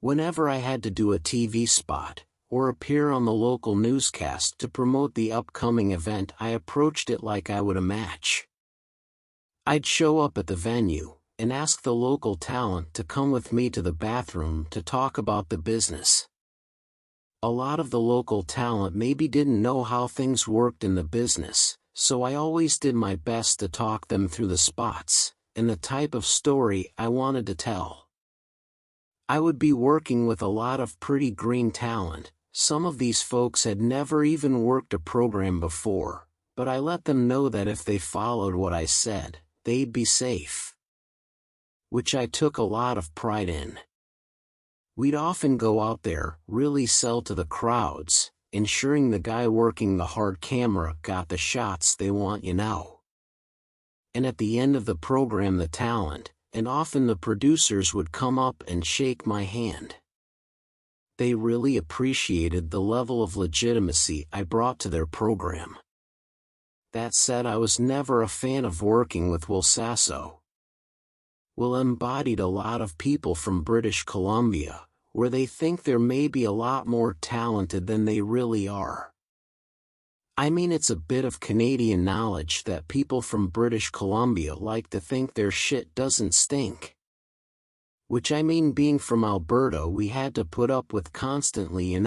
Whenever I had to do a TV spot, or appear on the local newscast to promote the upcoming event, I approached it like I would a match. I'd show up at the venue, and ask the local talent to come with me to the bathroom to talk about the business. A lot of the local talent maybe didn't know how things worked in the business, so I always did my best to talk them through the spots, and the type of story I wanted to tell. I would be working with a lot of pretty green talent. Some of these folks had never even worked a program before, but I let them know that if they followed what I said, they'd be safe. Which I took a lot of pride in. We'd often go out there, really sell to the crowds, ensuring the guy working the hard camera got the shots they want, And at the end of the program, the talent, and often the producers, would come up and shake my hand. They really appreciated the level of legitimacy I brought to their program. That said, I was never a fan of working with Will Sasso. Will embodied a lot of people from British Columbia, where they think they're maybe a lot more talented than they really are. I mean, it's a bit of Canadian knowledge that people from British Columbia like to think their shit doesn't stink. Which I mean, being from Alberta, we had to put up with constantly,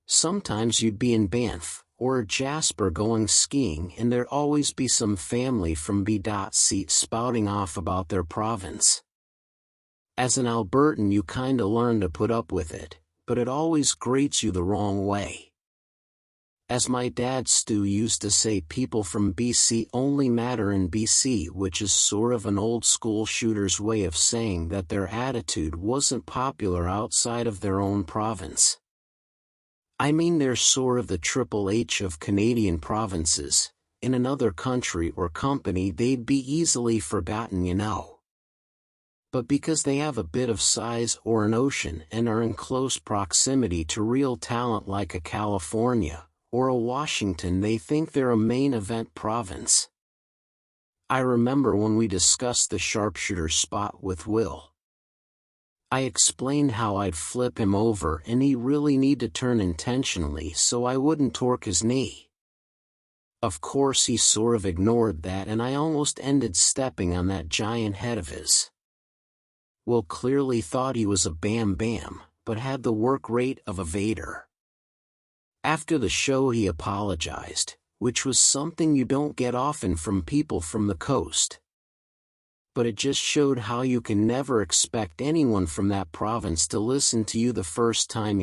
Sometimes you'd be in Banff or Jasper going skiing, and there'd always be some family from B.C spouting off about their province. As an Albertan, you kinda learn to put up with it, but it always grates you the wrong way. As my dad Stu used to say, people from BC only matter in BC, which is sort of an old school shooter's way of saying that their attitude wasn't popular outside of their own province. I mean, they're sort of the Triple H of Canadian provinces. In another country or company, they'd be easily forgotten, But because they have a bit of size or an ocean and are in close proximity to real talent like a California or a Washington, they think they're a main event province. I remember when we discussed the sharpshooter spot with Will. I explained how I'd flip him over and he really need to turn intentionally so I wouldn't torque his knee. Of course he sort of ignored that, and I almost ended stepping on that giant head of his. Will clearly thought he was a Bam Bam, but had the work rate of a Vader. After the show he apologized, which was something you don't get often from people from the coast. But it just showed how you can never expect anyone from that province to listen to you the first time,